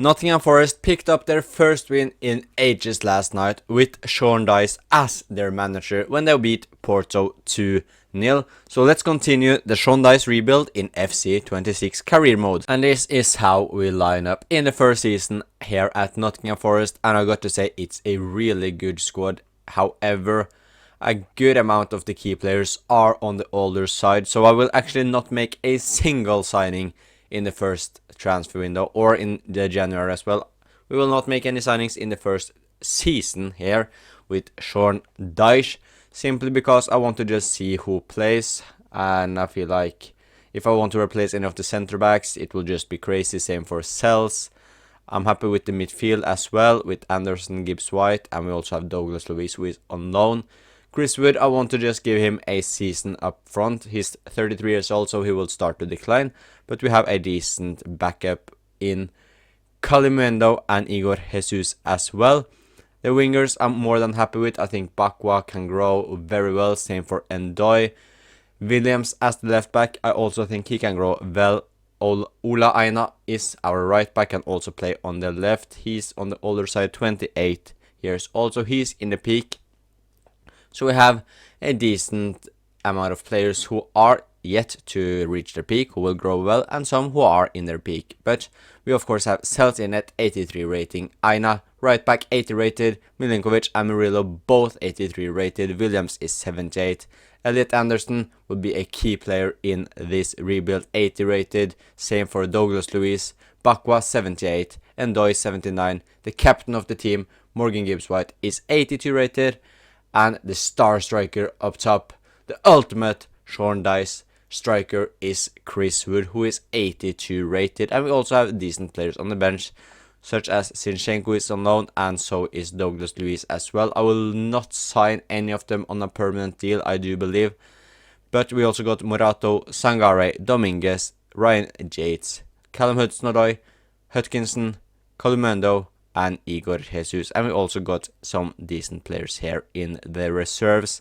Nottingham Forest picked up their first win in ages last night with Sean Dyche as their manager when they beat Porto 2-0. So let's continue the Sean Dyche rebuild in FC 26 career mode. And this is how we line up in the first season here at Nottingham Forest, and I got to say it's a really good squad. However, a good amount of the key players are on the older side, so I will actually not make a single signing in the first transfer window or in the January as well. We will not make any signings in the first season here with Sean Dyche, simply because I want to just see who plays, and I feel like if I want to replace any of the center backs, it will just be crazy. Same for Cells. I'm happy with the midfield as well, with Anderson, Gibbs White, and we also have Douglas Luiz, who is on loan. Chris Wood, I want to just give him a season up front. He's 33 years old, so he will start to decline. But we have a decent backup in Calimundo and Igor Jesus as well. The wingers I'm more than happy with. I think Bakwa can grow very well. Same for Ndoye. Williams as the left back. I also think he can grow well. Ola Aina is our right back and also play on the left. He's on the older side, 28 years old. So he's in the peak. So we have a decent amount of players who are yet to reach their peak, who will grow well, and some who are in their peak. But we of course have Cells in at 83 rating, Aina right back 80 rated, Milinkovic and Murillo both 83 rated, Williams is 78. Elliot Anderson would be a key player in this rebuild, 80 rated. Same for Douglas Luiz, Bakwa 78, Ndoye 79. The captain of the team, Morgan Gibbs White, is 82 rated. And the star striker up top, the ultimate Sean Dyche striker, is Chris Wood, who is 82 rated. And we also have decent players on the bench, such as Zinchenko is on loan, and so is Douglas Luiz as well. I will not sign any of them on a permanent deal, I do believe. But we also got Morato, Sangare, Dominguez, Ryan Yates, Callum Hudson-Odoi, Hutkinson, Columbendo, and Igor Jesus. And we also got some decent players here in the reserves.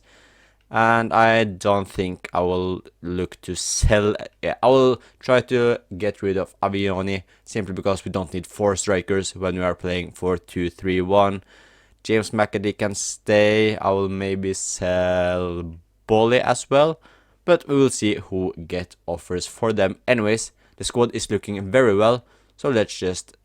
And I don't think I will look to sell. I will try to get rid of Avioni, simply because we don't need 4 strikers when we are playing 4-2-3-1. James McAdee can stay. I will maybe sell Bolly as well. But we will see who get offers for them. Anyways, the squad is looking very well. So let's just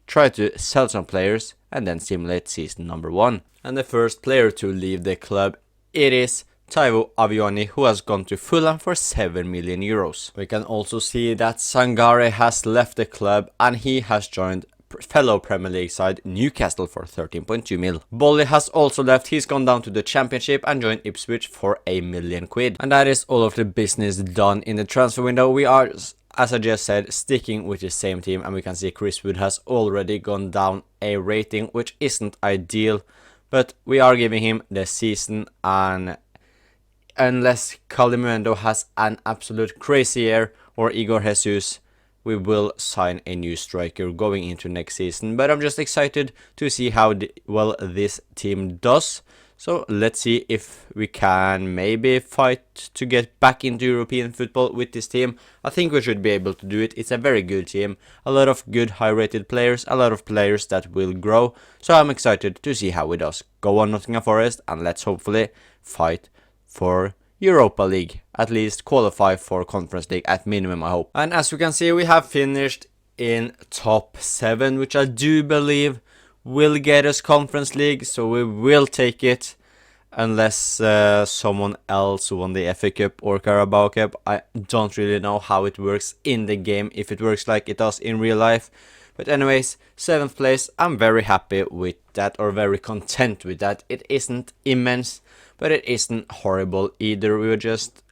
try to sell some players and then simulate season number 1. And the first player to leave the club, it is Taiwo Avioni, who has gone to Fulham for 7 million euros. We can also see that Sangare has left the club and he has joined fellow Premier League side Newcastle for 13.2 mil. Bolly has also left. He's gone down to the Championship and joined Ipswich for £1 million. And that is all of the business done in the transfer window. We are, as I just said, sticking with the same team, and we can see Chris Wood has already gone down a rating, which isn't ideal, but we are giving him the season, and unless Calimundo has an absolute crazy year or Igor Jesus, we will sign a new striker going into next season. But I'm just excited to see how well this team does. So let's see if we can maybe fight to get back into European football with this team. I think we should be able to do it. It's a very good team. A lot of good high-rated players. A lot of players that will grow. So I'm excited to see how it does. Go on Nottingham Forest, and let's hopefully fight for Europa League. At least qualify for Conference League at minimum, I hope. And as you can see, we have finished in top 7, which I do believe will get us Conference League, so we will take it, unless someone else won the FA Cup or Carabao Cup. I don't really know how it works in the game, if it works like it does in real life. But anyways, 7th place, I'm very happy with that, or very content with that. It isn't immense, but it isn't horrible either. We were just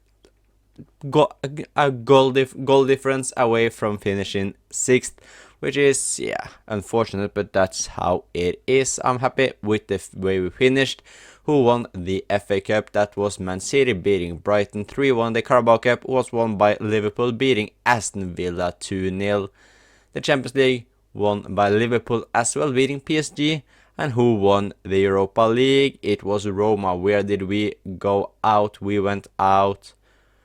got a goal difference away from finishing 6th, which is, yeah, unfortunate, but that's how it is. I'm happy with the way we finished. Who won the FA Cup? That was Man City beating Brighton 3-1. The Carabao Cup was won by Liverpool beating Aston Villa 2-0. The Champions League won by Liverpool as well, beating PSG. And who won the Europa League? It was Roma. Where did we go out? We went out...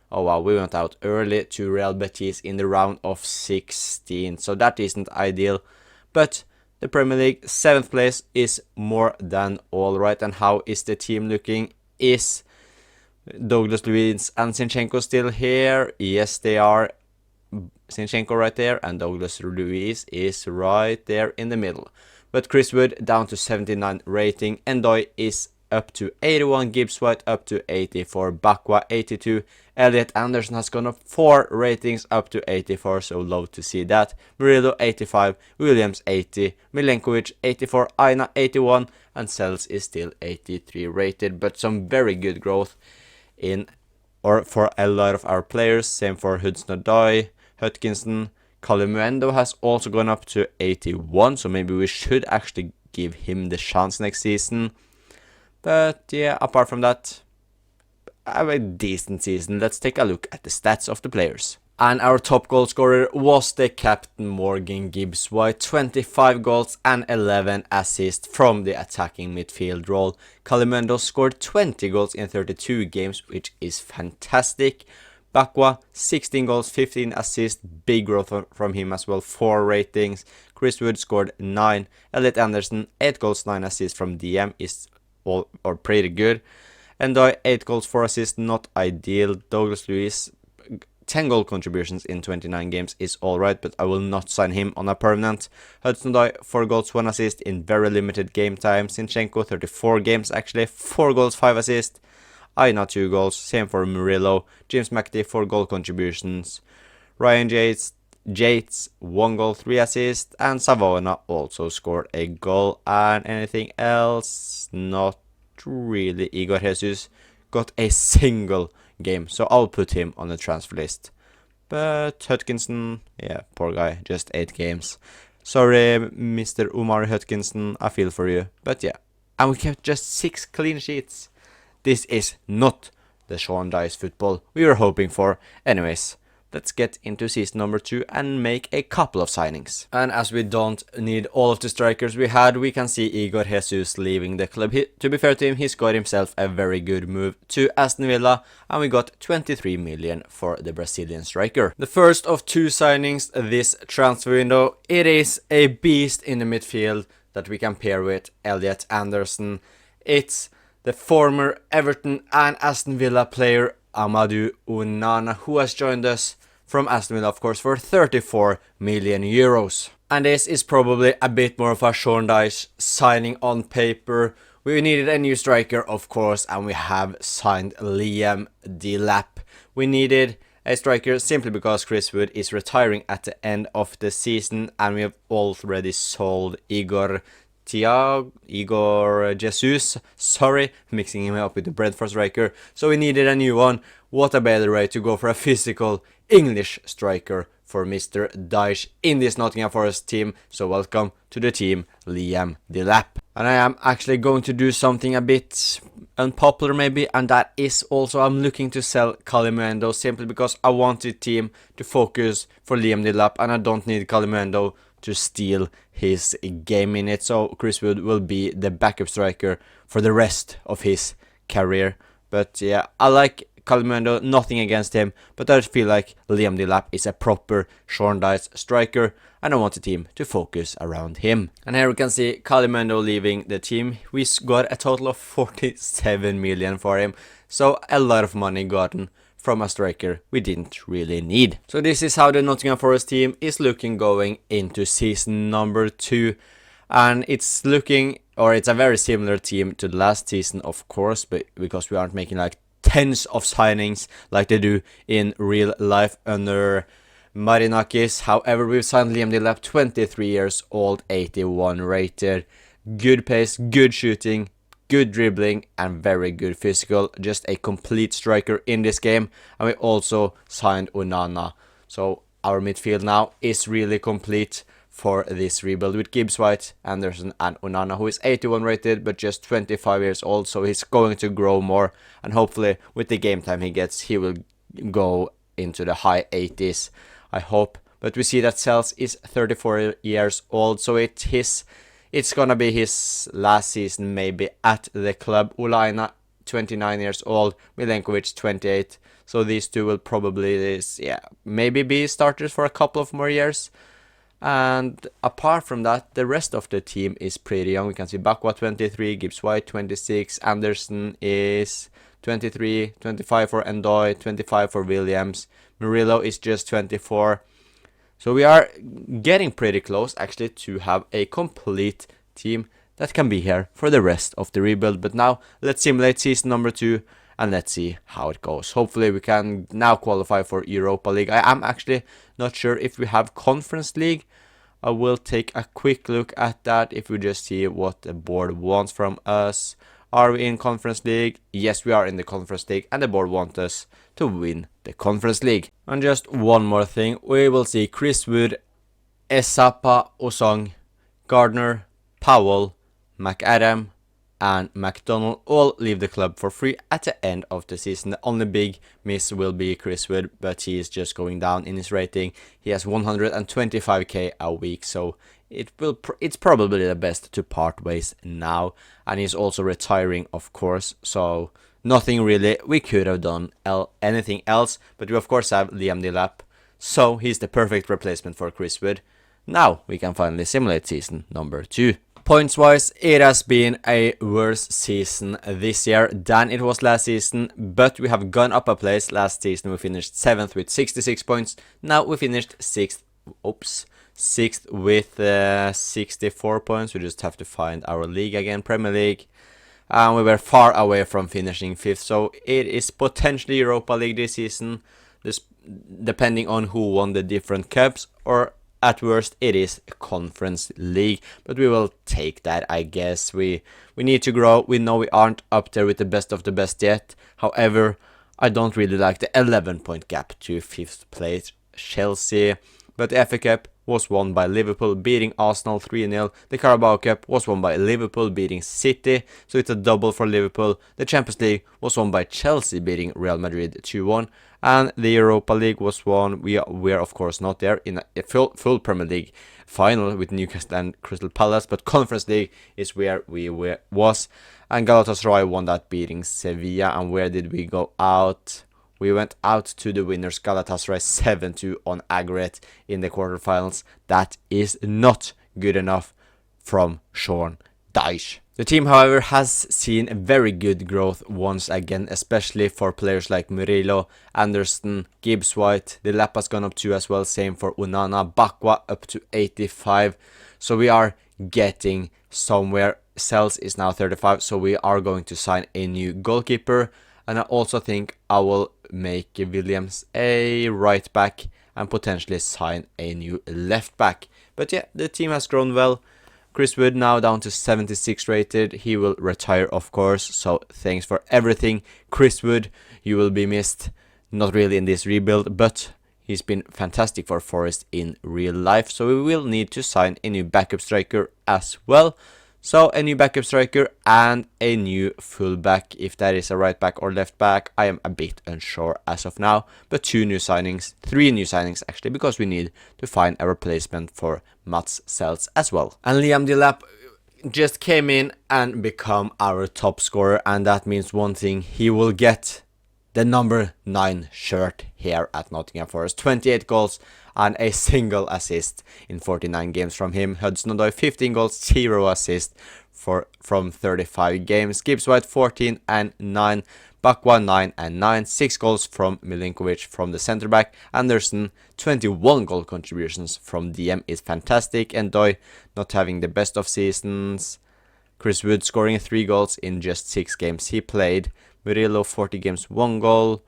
Oh wow, we went out early to Real Betis in the round of 16. So that isn't ideal. but the Premier League 7th place is more than alright. And how is the team looking? Is Douglas Luiz and Zinchenko still here? Yes, they are. Zinchenko right there, and Douglas Luiz is right there in the middle. But Chris Wood down to 79 rating, Ndoye is up to 81, Gibbs White up to 84, Bakwa 82, Elliot Anderson has gone up 4 ratings up to 84, so low to see that. Murillo 85, Williams 80, Milenkovic 84, Aina 81, and Sells is still 83 rated, but some very good growth for a lot of our players. Same for Hudson-Odoi, Hutchinson. Calimundo has also gone up to 81, so maybe we should actually give him the chance next season. But yeah, apart from that, a decent season. Let's take a look at the stats of the players. And our top goal scorer was the captain Morgan Gibbs White, 25 goals and 11 assists from the attacking midfield role. Calimundo scored 20 goals in 32 games, which is fantastic. Bakwa, 16 goals, 15 assists, big growth from him as well, 4 ratings. Chris Wood scored 9. Elliot Anderson, 8 goals, 9 assists from DM is all or pretty good. Ndoye, 8 goals, 4 assists, not ideal. Douglas Luiz, 10 goal contributions in 29 games is alright, but I will not sign him on a permanent. Hudson-Odoi, 4 goals, 1 assist in very limited game time. Zinchenko, 34 games actually, 4 goals, 5 assists. Aina 2 goals, same for Murillo. James McAtee 4 goal contributions. Ryan Yates 1 goal, 3 assists, and Savona also scored a goal. And anything else? Not really. Igor Jesus got a single game, so I'll put him on the transfer list. But Hutchinson, yeah, poor guy, just 8 games. Sorry, Mr. Umar Hutchinson, I feel for you. But yeah, and we kept just 6 clean sheets. This is not the Sean Dyche football we were hoping for. Anyways, let's get into season number 2 and make a couple of signings. And as we don't need all of the strikers we had, we can see Igor Jesus leaving the club. To be fair to him, he's got himself a very good move to Aston Villa, and we got 23 million for the Brazilian striker. The first of 2 signings this transfer window, it is a beast in the midfield that we can pair with Elliot Anderson. It's the former Everton and Aston Villa player Amadou Onana, who has joined us from Aston Villa, of course, for 34 million euros. And this is probably a bit more of a Sean Dyche signing on paper. We needed a new striker, of course, and we have signed Liam Delap. We needed a striker simply because Chris Wood is retiring at the end of the season, and we have already sold Igor Jesus, sorry, mixing him up with the Brentford striker, so we needed a new one. What a better way to go for a physical English striker for Mr. Dyche in this Nottingham Forest team, so welcome to the team, Liam Delap. And I am actually going to do something a bit unpopular maybe, and that is also I'm looking to sell Calimundo simply because I want the team to focus for Liam Delap, and I don't need Calimundo to steal his game in it. So Chris Wood will be the backup striker for the rest of his career. But yeah, I like Calimundo, nothing against him, but I feel like Liam Delap is a proper Sean Dyche striker, and I want the team to focus around him. And here we can see Calimundo leaving the team. We got a total of 47 million for him, so a lot of money gotten from a striker we didn't really need. So this is how the Nottingham Forest team is looking going into season number 2, and it's looking, or it's a very similar team to the last season, of course, but because we aren't making like tens of signings like they do in real life under Marinakis. However, we've signed Liam Delap, 23 years old, 81 rated, good pace, good shooting, good dribbling, and very good physical. Just a complete striker in this game. And we also signed Onana. So our midfield now is really complete for this rebuild with Gibbs White, Anderson, and Onana, who is 81 rated but just 25 years old. So he's going to grow more, and hopefully with the game time he gets, he will go into the high 80s, I hope. But we see that Sells is 34 years old, so it's gonna be his last season maybe at the club. Ulaina, 29 years old, Milenkovic, 28. So these two will probably maybe be starters for a couple of more years. And apart from that, the rest of the team is pretty young. We can see Bakwa 23, Gibbs White 26, Anderson is 23, 25 for Endoy, 25 for Williams, Murillo is just 24. So we are getting pretty close actually to have a complete team that can be here for the rest of the rebuild. But now let's simulate season number 2 and let's see how it goes. Hopefully we can now qualify for Europa League. I am actually not sure if we have Conference League. I will take a quick look at that if we just see what the board wants from us. Are we in Conference League? Yes, we are in the Conference League, and the board wants us to win the Conference League. And just one more thing, we will see Chris Wood, Esapa, Osong, Gardner, Powell, McAdam, and McDonald all leave the club for free at the end of the season. The only big miss will be Chris Wood, but he is just going down in his rating. He has 125k a week, so it's probably the best to part ways now. And he's also retiring, of course, so nothing really we could have done anything else. But we of course have Liam Delap, so he's the perfect replacement for Chris Wood. Now we can finally simulate season number 2. Points wise, it has been a worse season this year than it was last season, but we have gone up a place. Last season we finished 7th with 66 points. Now we finished 6th with 64 points. We just have to find our league again, Premier League. And we were far away from finishing 5th, so it is potentially Europa League this season, depending on who won the different cups, or at worst it is Conference League, but we will take that, I guess. We need to grow. We know we aren't up there with the best of the best yet. However, I don't really like the 11-point gap to 5th place Chelsea. But the FA Cup was won by Liverpool beating Arsenal 3-0. The Carabao Cup was won by Liverpool beating City, so it's a double for Liverpool. The Champions League was won by Chelsea beating Real Madrid 2-1. And the Europa League was won. We are of course not there in a full Premier League final with Newcastle and Crystal Palace, but Conference League is where we was. And Galatasaray won that beating Sevilla. And where did we go out? We went out to the winners Galatasaray 7-2 on aggregate in the quarterfinals. That is not good enough from Sean Dyche. The team, however, has seen very good growth once again, especially for players like Murillo, Anderson, Gibbs White. The Lap has gone up 2 as well, same for Unana. Bakwa up to 85. So we are getting somewhere. Sells is now 35, so we are going to sign a new goalkeeper. And I also think I will make Williams a right back and potentially sign a new left back. But yeah, the team has grown well. Chris Wood now down to 76 rated. He will retire, of course. So thanks for everything, Chris Wood. You will be missed. Not really in this rebuild, but he's been fantastic for Forest in real life. So we will need to sign a new backup striker as well. So a new backup striker and a new fullback. If that is a right back or left back, I am a bit unsure as of now. But 3 new signings actually, because we need to find a replacement for Mats Sells as well. And Liam Delap just came in and become our top scorer, and that means one thing: he will get the number 9 shirt here at Nottingham Forest. 28 goals and a single assist in 49 games from him. Hudson-Odoi 15 goals, 0 assists from 35 games. Gibbs White 14 and 9. Bakwa 9 and 9. 6 goals from Milinkovic from the centre back. Anderson 21 goal contributions from DM is fantastic. And Doi not having the best of seasons. Chris Wood scoring 3 goals in just 6 games he played. Murillo 40 games, 1 goal.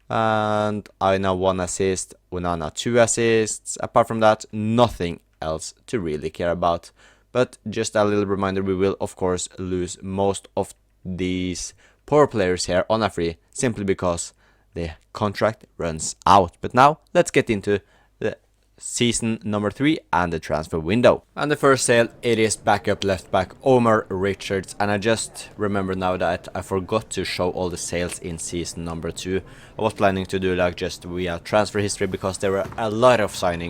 And Aina 1 assist. Unana 2 assists. Apart from that, nothing else to really care about. But just a little reminder, we will of course lose most of these poor players here on a free, simply because the contract runs out. But now let's get into the season number 3 and the transfer window. And the first sale, it is backup left back Omar Richards. And I just remember now that I forgot to show all the sales in season number 2. I was planning to do like just via transfer history, because there were a lot of sales,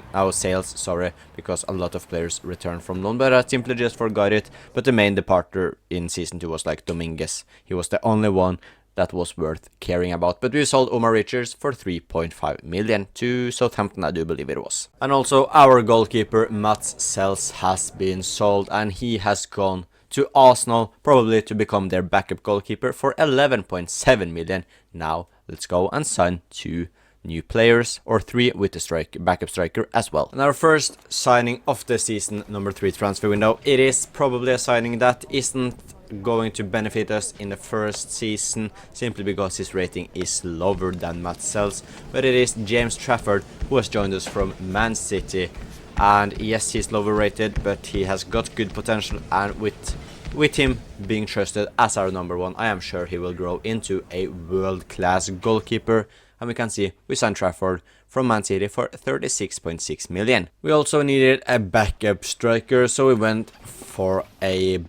because a lot of players returned from loan, but I simply just forgot it. But the main departure in season 2 was like Dominguez. He was the only one that was worth caring about. But we sold Omar Richards for 3.5 million to Southampton, I do believe it was. And also our goalkeeper Mats Sells has been sold, and he has gone to Arsenal, probably to become their backup goalkeeper for 11.7 million. Now let's go and sign 2 new players, or 3 with the backup striker as well. And our first signing of the season, number 3 transfer window, it is probably a signing that isn't going to benefit us in the first season, simply because his rating is lower than Matt Sells, but it is James Trafford, who has joined us from Man City. And yes, he's lower rated, but he has got good potential, and with him being trusted as our number 1, I am sure he will grow into a world-class goalkeeper. And we can see we signed Trafford from Man City for 36.6 million. We also needed a backup striker, so we went for a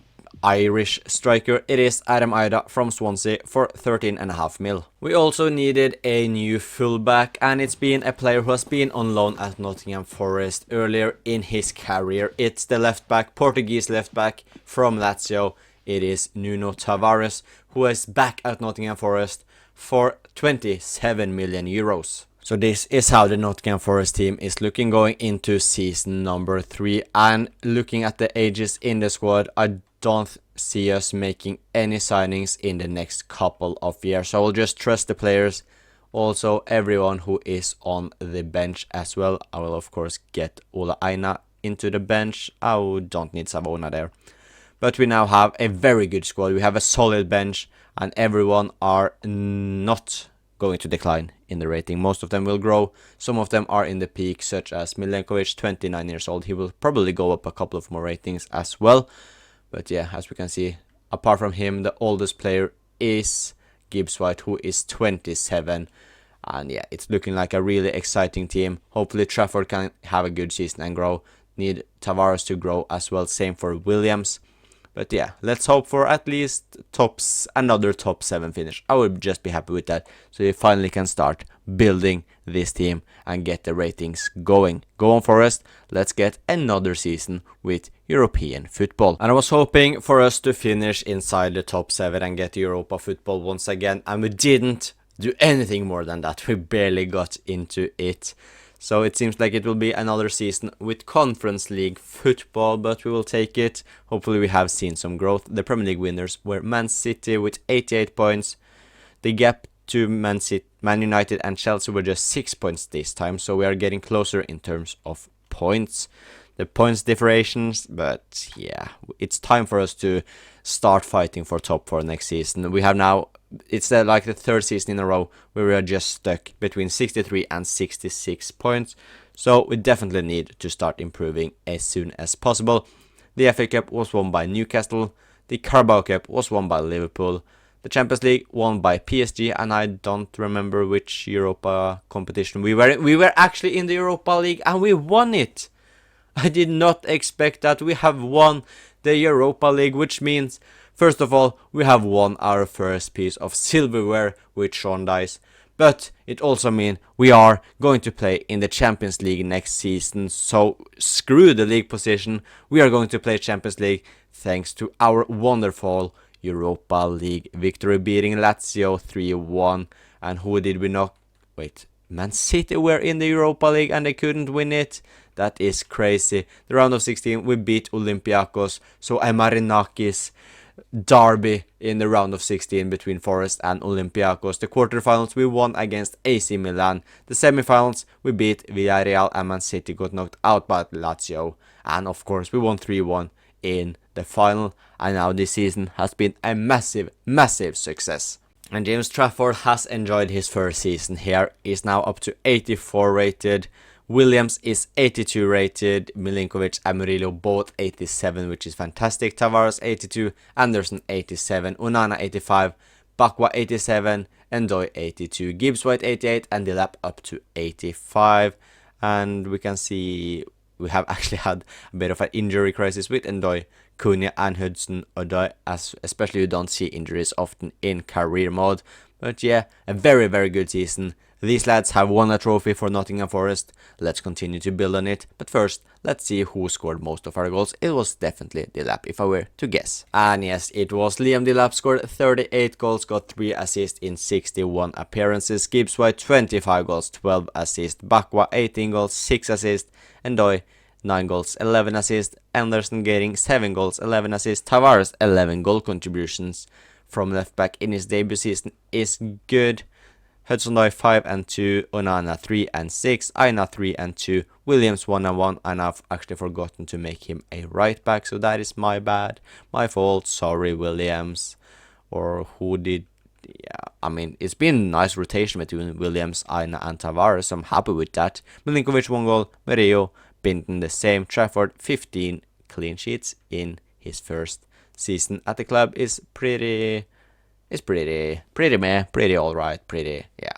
Irish striker. It is Adam Ida from Swansea for 13.5 mil. We also needed a new fullback, and it's been a player who has been on loan at Nottingham Forest earlier in his career. It's the left back, Portuguese left back from Lazio. It is Nuno Tavares, who is back at Nottingham Forest for 27 million euros. So this is how the Nottingham Forest team is looking going into season number 3. And looking at the ages in the squad, I don't see us making any signings in the next couple of years. So I'll just trust the players. Also, everyone who is on the bench as well. I will of course get Ola Aina into the bench. I don't need Savona there. But we now have a very good squad. We have a solid bench, and everyone are not going to decline in the rating. Most of them will grow. Some of them are in the peak, such as Milenkovic, 29 years old. He will probably go up a couple of more ratings as well. But yeah, as we can see, apart from him, the oldest player is Gibbs White, who is 27. And yeah, it's looking like a really exciting team. Hopefully Trafford can have a good season and grow. Need Tavares to grow as well. Same for Williams. But yeah, let's hope for at least another top 7 finish. I would just be happy with that. So we finally can start building this team and get the ratings going. Go on, Forest. Let's get another season with European football. And I was hoping for us to finish inside the top 7 and get Europa football once again. And we didn't do anything more than that. We barely got into it. So it seems like it will be another season with Conference League football, but we will take it. Hopefully we have seen some growth. The Premier League winners were Man City with 88 points. The gap to Man United and Chelsea were just 6 points this time, so we are getting closer in terms of points. The points differentiations, but yeah, it's time for us to start fighting for top 4 next season. We have now, it's like the 3rd season in a row where we are just stuck between 63 and 66 points. So we definitely need to start improving as soon as possible. The FA Cup was won by Newcastle. The Carabao Cup was won by Liverpool. The Champions League won by PSG, and I don't remember which Europa competition we were in. We were actually in the Europa League and we won it. I did not expect that. We have won the Europa League, which means, first of all, we have won our first piece of silverware with Sean Dyche. But it also means we are going to play in the Champions League next season. So screw the league position. We are going to play Champions League thanks to our wonderful Europa League victory, beating Lazio 3-1. And who did we knock? Wait, Man City were in the Europa League and they couldn't win it. That is crazy. The round of 16, we beat Olympiacos. So a Marinakis derby in the round of 16 between Forest and Olympiacos. The quarterfinals, we won against AC Milan. The semifinals, we beat Villarreal, and Man City got knocked out by Lazio. And of course, we won 3-1 in the final. And now this season has been a massive, massive success. And James Trafford has enjoyed his first season here. He's now up to 84 rated. Williams is 82 rated, Milinkovic and Murillo both 87, which is fantastic. Tavares 82, Anderson 87, Onana 85, Bakwa 87, Ndoye 82, Gibbs White 88, and Delap up to 85. And we can see we have actually had a bit of an injury crisis with Ndoye, Cunha and Hudson-Odoi, as especially you don't see injuries often in career mode. But yeah, a very, very good season. These lads have won a trophy for Nottingham Forest. Let's continue to build on it. But first, let's see who scored most of our goals. It was definitely Delap, if I were to guess. And yes, it was Liam Delap, scored 38 goals, got 3 assists in 61 appearances. Gibbs White 25 goals, 12 assists. Bakwa 18 goals, 6 assists. And Doi 9 goals, 11 assists. Anderson getting 7 goals, 11 assists. Tavares 11 goal contributions from left back in his debut season is good. Hudson-Odoi 5 and 2, Onana 3 and 6, Aina 3 and 2, Williams 1 and 1, and I've actually forgotten to make him a right back, so that is my bad, my fault, sorry Williams, or who did, yeah, I mean, it's been a nice rotation between Williams, Aina and Tavares, so I'm happy with that. Milinkovic 1 goal, Murillo, Binton the same, Trafford 15 clean sheets in his first season at the club is pretty alright, yeah.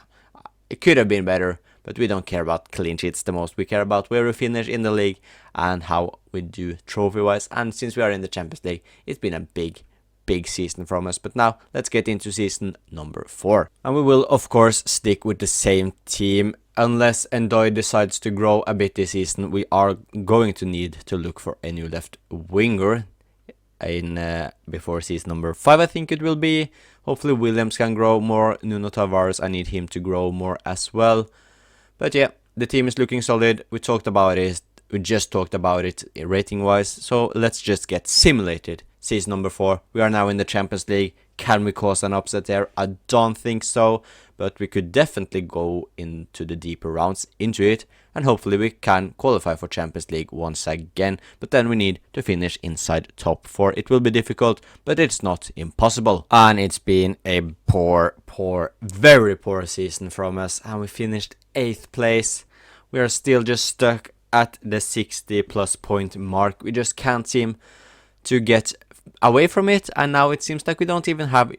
It could have been better, but we don't care about clean sheets the most. We care about where we finish in the league and how we do trophy-wise. And since we are in the Champions League, it's been a big season from us. But now, let's get into season number 4. And we will, of course, stick with the same team. Unless Ndoi decides to grow a bit this season, we are going to need to look for a new left winger in before season number 5, I think it will be. Hopefully Williams can grow more. Nuno Tavares, I need him to grow more as well. But yeah, the team is looking solid. We talked about it. We just talked about it rating wise. So let's just get simulated. Season number 4. We are now in the Champions League. Can we cause an upset there? I don't think so. But we could definitely go into the deeper rounds into it. And hopefully we can qualify for Champions League once again. But then we need to finish inside top 4. It will be difficult, but it's not impossible. And it's been a very poor season from us. And we finished 8th place. We are still just stuck at the 60 plus point mark. We just can't seem to get away from it, and now it seems like we don't even have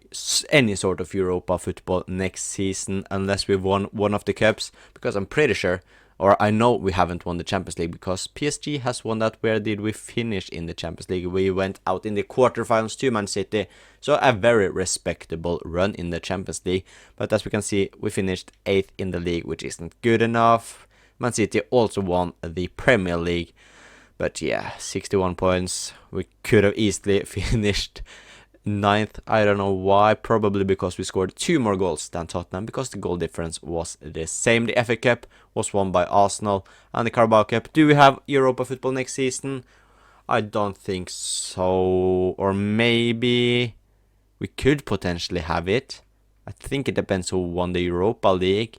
any sort of Europa football next season unless we've won one of the cups, because I'm pretty sure, or I know we haven't won the Champions League because PSG has won that. Where did we finish in the Champions League? We went out in the quarterfinals to Man City, so a very respectable run in the Champions League, but as we can see, we finished 8th in the league, which isn't good enough. Man City also won the Premier League. But yeah, 61 points. We could have easily finished 9th. I don't know why. Probably because we scored 2 more goals than Tottenham, because the goal difference was the same. The FA Cup was won by Arsenal, and the Carabao Cup. Do we have Europa football next season? I don't think so. Or maybe we could potentially have it. I think it depends who won the Europa League.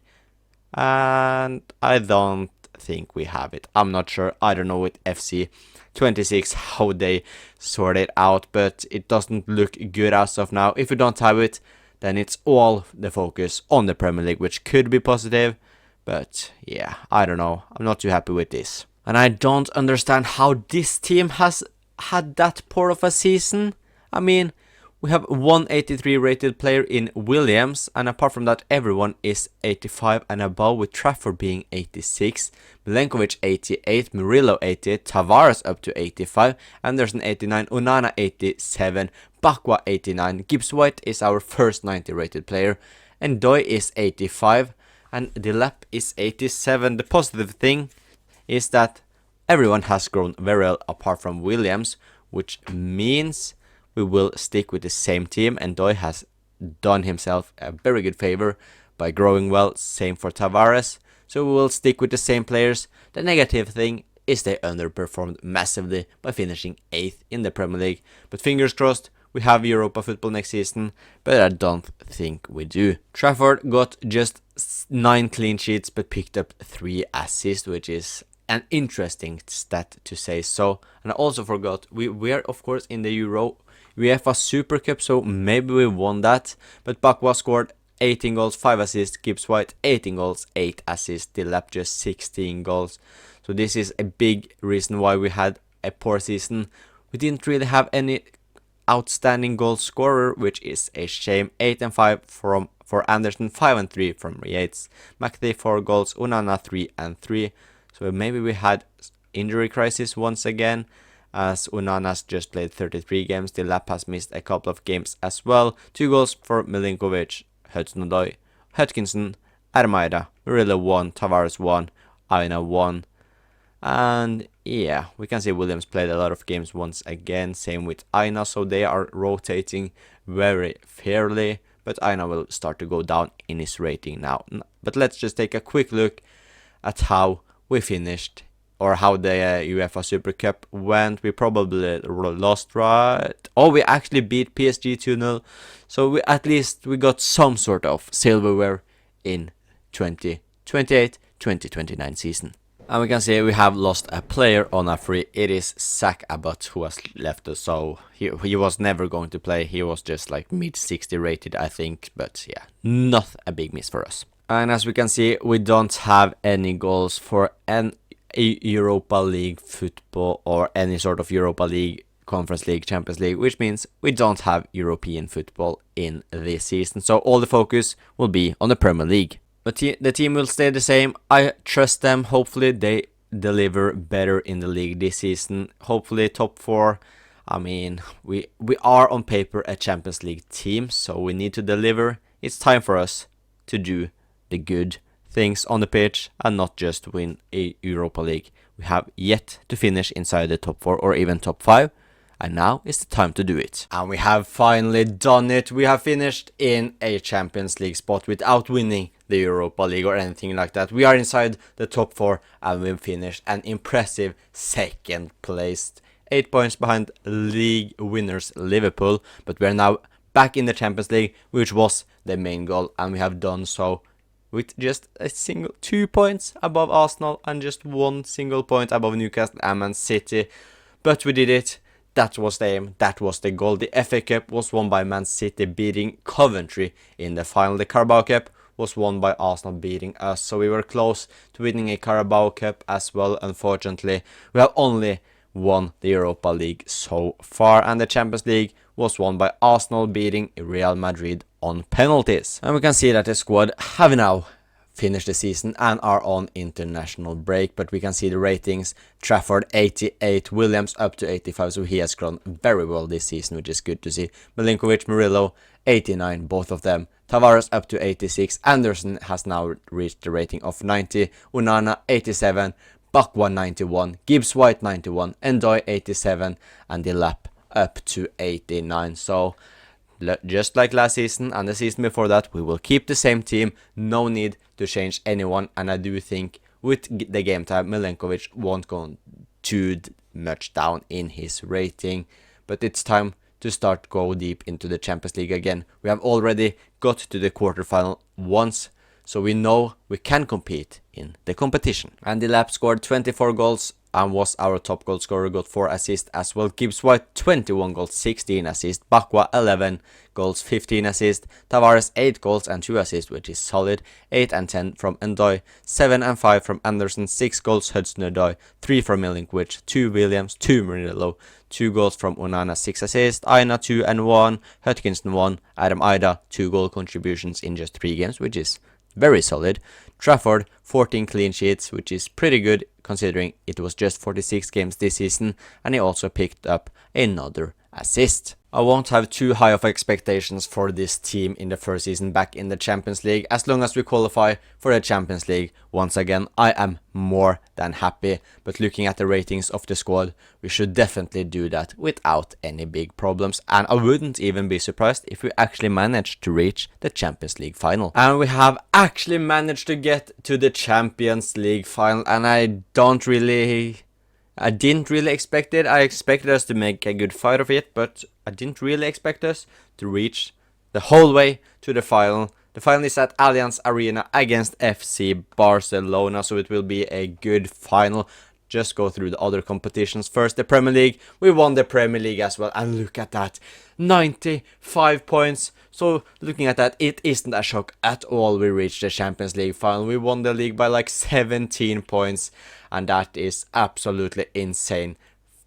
And I don't think we have it. I'm not sure. I don't know with FC 26 how they sort it out, but it doesn't look good as of now. If we don't have it, then it's all the focus on the Premier League, which could be positive, but yeah, I don't know. I'm not too happy with this. And I don't understand how this team has had that poor of a season. I mean, we have 183 rated player in Williams, and apart from that, everyone is 85 and above, with Trafford being 86, Milenkovic 88, Murillo 88, Tavares up to 85, Anderson 89, Onana 87, Bakwa 89, Gibbs White is our first 90 rated player, and Doi is 85, and Delap is 87. The positive thing is that everyone has grown very well apart from Williams, which means we will stick with the same team, and Doi has done himself a very good favor by growing well. Same for Tavares, so we will stick with the same players. The negative thing is they underperformed massively by finishing 8th in the Premier League, but fingers crossed we have Europa football next season, but I don't think we do. Trafford got just 9 clean sheets but picked up 3 assists, which is an interesting stat to say so. And I also forgot, we are of course in the UEFA Super Cup, so maybe we won that. But Bakwa scored 18 goals, 5 assists. Gibbs White 18 goals, 8 assists. Delap just 16 goals. So this is a big reason why we had a poor season. We didn't really have any outstanding goal scorer, which is a shame. 8 and 5 for Anderson, 5 and 3 from Yates. McAtee 4 goals, Onana 3 and 3. So maybe we had injury crisis once again, as Onana's just played 33 games. Delap has missed a couple of games as well. 2 goals for Milinkovic, Hudson-Odoi, Hutchinson, Armaida, Murillo 1, Tavares 1, Aina 1. And yeah, we can see Williams played a lot of games once again, same with Aina, so they are rotating very fairly, but Aina will start to go down in his rating now. But let's just take a quick look at how we finished, or how the UEFA Super Cup went. We probably lost, right? Oh, we actually beat PSG 2-0, so at least we got some sort of silverware in 2028-2029 season. And we can see we have lost a player on a free. It is Zach Abbott who has left us, so he was never going to play. He was just like mid-60 rated, I think, but yeah, not a big miss for us. And as we can see, we don't have any goals for a Europa League football or any sort of Europa League, Conference League, Champions League, which means we don't have European football in this season. So all the focus will be on the Premier League. But the team will stay the same. I trust them. Hopefully they deliver better in the league this season. Hopefully top 4. I mean, we are on paper a Champions League team, so we need to deliver. It's time for us to do the good things on the pitch and not just win a Europa League. We have yet to finish inside the top 4 or even top 5. And now is the time to do it. And we have finally done it. We have finished in a Champions League spot without winning the Europa League or anything like that. We are inside the top 4 and we've finished an impressive second place. 8 points behind league winners Liverpool. But we are now back in the Champions League, which was the main goal. And we have done so with just a single 2 points above Arsenal and just 1 single point above Newcastle and Man City. But we did it. That was the aim, that was the goal. The FA Cup was won by Man City beating Coventry in the final. The Carabao Cup was won by Arsenal beating us. So we were close to winning a Carabao Cup as well. Unfortunately, we have only won the Europa League so far. And the Champions League was won by Arsenal beating Real Madrid on penalties. And we can see that the squad have now finished the season and are on international break, but we can see the ratings. Trafford 88, Williams up to 85, so he has grown very well this season, which is good to see. Milinkovic, Murillo 89, both of them. Tavares up to 86, Anderson has now reached the rating of 90, Onana 87, Bakwa 91, Gibbs White 91, Endoy 87, and Delap up to 89. So just like last season and the season before that, we will keep the same team. No need to change anyone. And I do think with the game time, Milinkovic won't go too much down in his rating. But it's time to start go deep into the Champions League again. We have already got to the quarterfinal once, so we know we can compete in the competition. And Delap scored 24 goals and was our top goal scorer, got 4 assists as well. Gibbs White 21 goals, 16 assists. Bakwa 11 goals, 15 assists. Tavares 8 goals and 2 assists, which is solid. 8 and 10 from Endoy, 7 and 5 from Anderson, 6 goals Hudson-Odoi, 3 from Milinkovic, 2 Williams, 2 Murillo, 2 goals from Onana, 6 assists. Aina 2 and 1, Hutkinson 1, Adam Ida 2 goal contributions in just 3 games, which is very solid. Trafford 14 clean sheets, which is pretty good considering it was just 46 games this season, and he also picked up another assist. I won't have too high of expectations for this team in the first season back in the Champions League. As long as we qualify for the Champions League once again, I am more than happy. But looking at the ratings of the squad, we should definitely do that without any big problems. And I wouldn't even be surprised if we actually managed to reach the Champions League final. And we have actually managed to get to the Champions League final, and I didn't really expect it. I expected us to make a good fight of it, but I didn't really expect us to reach the whole way to the final. The final is at Allianz Arena against FC Barcelona, so it will be a good final. Just go through the other competitions first. The Premier League, we won the Premier League as well, and look at that, 95 points. So looking at that, it isn't a shock at all we reached the Champions League final. We won the league by like 17 points, and that is absolutely insane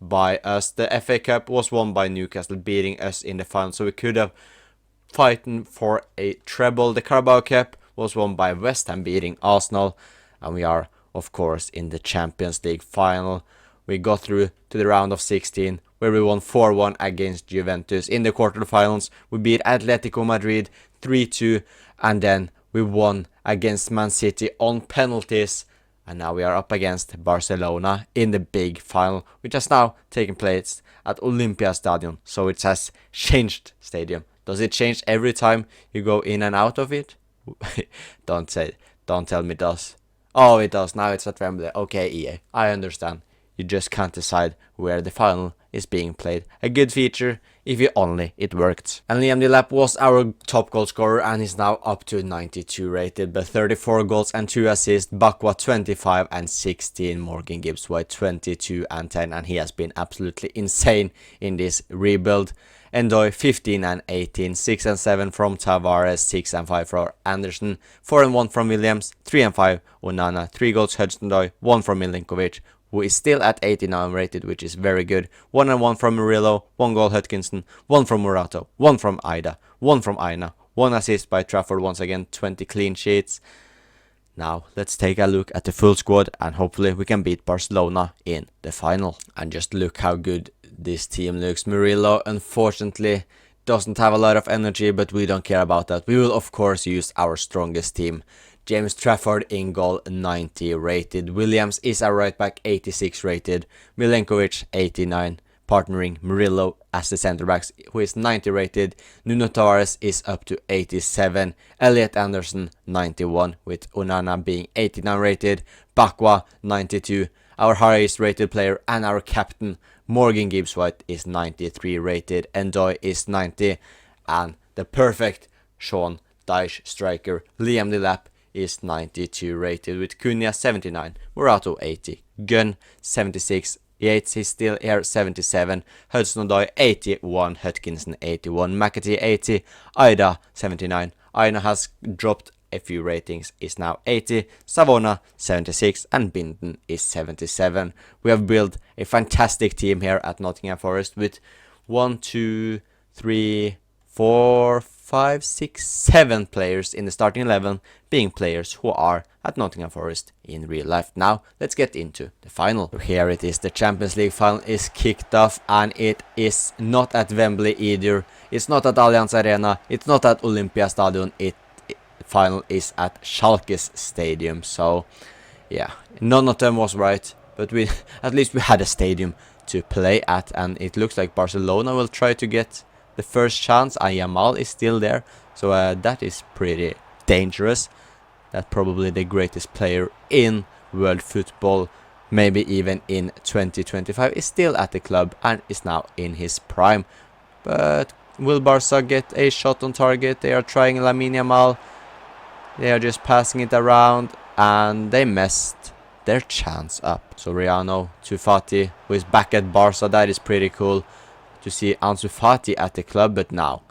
by us. The FA Cup was won by Newcastle beating us in the final, so we could have fighting for a treble. The Carabao Cup was won by West Ham beating Arsenal, and we are of course in the Champions League final. We got through to the round of 16 where we won 4-1 against Juventus. In the quarterfinals we beat Atletico Madrid 3-2, and then we won against Man City on penalties. And now we are up against Barcelona in the big final, which has now taken place at Olympiastadion. So it has changed stadium. Does it change every time you go in and out of it? Don't tell me it does. Oh, it does. Now it's at Wembley. Okay, EA, I understand. You just can't decide where the final is being played. A good feature if only it worked. And Liam Delap was our top goal scorer and is now up to 92 rated, but 34 goals and 2 assists, Bakwa 25 and 16, Morgan Gibbs-White 22 and 10, and he has been absolutely insane in this rebuild. Endoy 15 and 18, 6 and 7 from Tavares, 6 and 5 from Anderson, 4 and 1 from Williams, 3 and 5 Onana, 3 goals Hudson-Odoi, 1 from Milinkovic, who is still at 89 rated, which is very good. 1 and 1 from Murillo, 1 goal Hutkinson, 1 from Murato, 1 from Ida, 1 from Aina, 1 assist by Trafford once again, 20 clean sheets. Now let's take a look at the full squad and hopefully we can beat Barcelona in the final. And just look how good this team looks. Murillo unfortunately doesn't have a lot of energy, but we don't care about that. We will of course use our strongest team. James Trafford in goal 90 rated. Williams is our right back 86 rated. Milenkovic 89. Partnering Murillo as the centre backs who is 90 rated. Nuno Tavares is up to 87. Elliot Anderson 91 with Onana being 89 rated. Bakwa 92. Our highest rated player and our captain Morgan Gibbs-White is 93 rated. Endoy is 90. And the perfect Sean Dyche striker Liam Delap is 92 rated with Cunha 79, Murato 80, Gunn 76, Yates is still here 77, Hudson-Odoi 81, Hutkinson 81, McAtee 80, Ida 79, Aina has dropped a few ratings, is now 80, Savona 76 and Binden is 77. We have built a fantastic team here at Nottingham Forest with 1, 2, 3, 4, 5, 6, 7 players in the starting 11 being players who are at Nottingham Forest in real life. Now let's get into the final. Here it is, the Champions League final is kicked off and it is not at Wembley either. It's not at Allianz Arena, it's not at Olympiastadion, the final is at Schalke's stadium. So yeah, none of them was right, but we at least we had a stadium to play at, and it looks like Barcelona will try to get the first chance. Yamal is still there, so that is pretty dangerous. That's probably the greatest player in world football, maybe even in 2025, is still at the club and is now in his prime. But will Barca get a shot on target? They are trying Lamine Yamal. They are just passing it around and they messed their chance up. So Riano to Fati, who is back at Barca. That is pretty cool to see Ansu Fati at the club, but now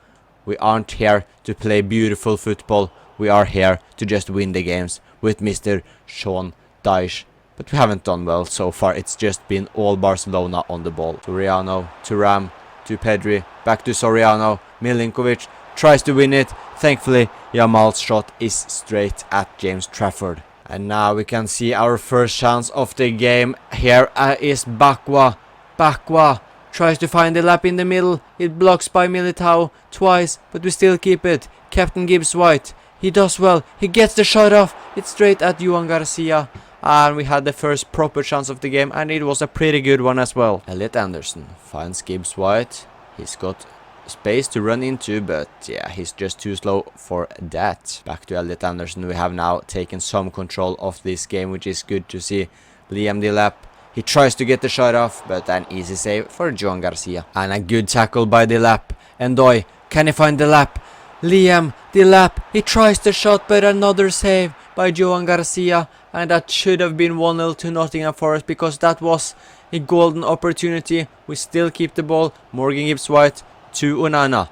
we aren't here to play beautiful football. We are here to just win the games with Mr. Sean Dyche. But we haven't done well so far. It's just been all Barcelona on the ball. To Riano, to Ram, to Pedri, back to Soriano. Milinkovic tries to win it. Thankfully, Yamal's shot is straight at James Trafford. And now we can see our first chance of the game. Here is Bakwa. Bakwa tries to find the lap in the middle. It blocks by Militao twice, but we still keep it. Captain Gibbs-White, he does well. He gets the shot off. It's straight at Johan Garcia. And we had the first proper chance of the game, and it was a pretty good one as well. Elliot Anderson finds Gibbs-White. He's got space to run into, but yeah, he's just too slow for that. Back to Elliot Anderson. We have now taken some control of this game, which is good to see. Liam Delap, he tries to get the shot off, but an easy save for Johan Garcia. And a good tackle by Delap. Endoy, can he find Delap? Liam Delap, he tries the shot, but another save by Johan Garcia. And that should have been 1-0 to Nottingham Forest, because that was a golden opportunity. We still keep the ball. Morgan Gibbs-White to Onana.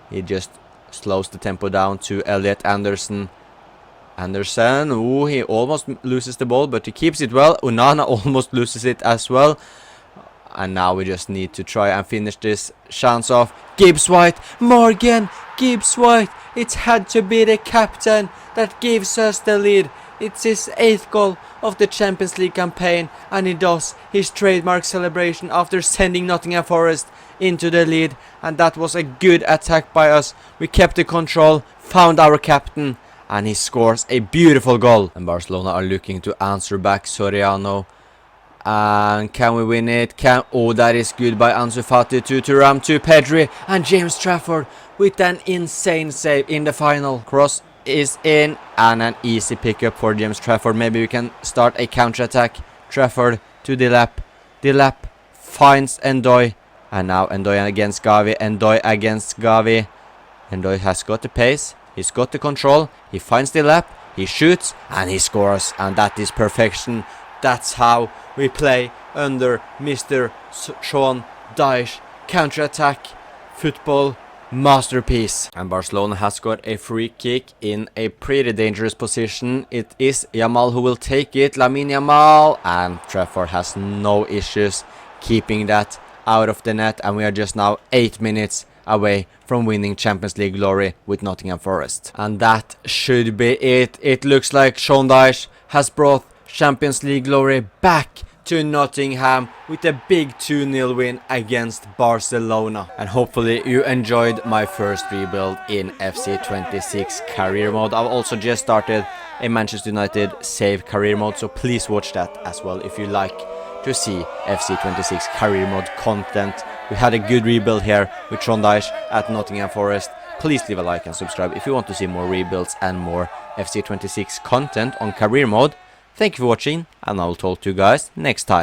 He just slows the tempo down to Elliot Anderson. Ooh, he almost loses the ball, but he keeps it well. Onana almost loses it as well. And now we just need to try and finish this chance off. Gibbs-White, Morgan Gibbs-White. It had to be the captain that gives us the lead. It's his 8th goal of the Champions League campaign, and he does his trademark celebration after sending Nottingham Forest into the lead. And that was a good attack by us. We kept the control, found our captain, and he scores a beautiful goal. And Barcelona are looking to answer back Soriano. And can we win it? Oh, that is good by Ansu Fati to Thuram to Pedri, and James Trafford with an insane save in the final. Cross is in, and an easy pickup for James Trafford. Maybe we can start a counter-attack. Trafford to Delap. Delap finds Ndoye, and now Ndoye against Gavi. Ndoye against Gavi. Ndoye has got the pace, he's got the control, he finds Delap, he shoots, and he scores, and that is perfection. That's how we play under Mr. Sean Dyche. Counter-attack, football, masterpiece. And Barcelona has got a free kick in a pretty dangerous position. It is Yamal who will take it, Lamine Yamal, and Trafford has no issues keeping that out of the net, and we are just now 8 minutes away from winning Champions League glory with Nottingham Forest. And that should be it. It looks like Sean Dyche has brought Champions League glory back to Nottingham with a big 2-0 win against Barcelona. And hopefully you enjoyed my first rebuild in FC 26 career mode. I've also just started a Manchester United save career mode, so please watch that as well if you like to see FC 26 career mode content. We had a good rebuild here with Sean Dyche at Nottingham Forest. Please leave a like and subscribe if you want to see more rebuilds and more FC 26 content on career mode. Thank you for watching, and I will talk to you guys next time.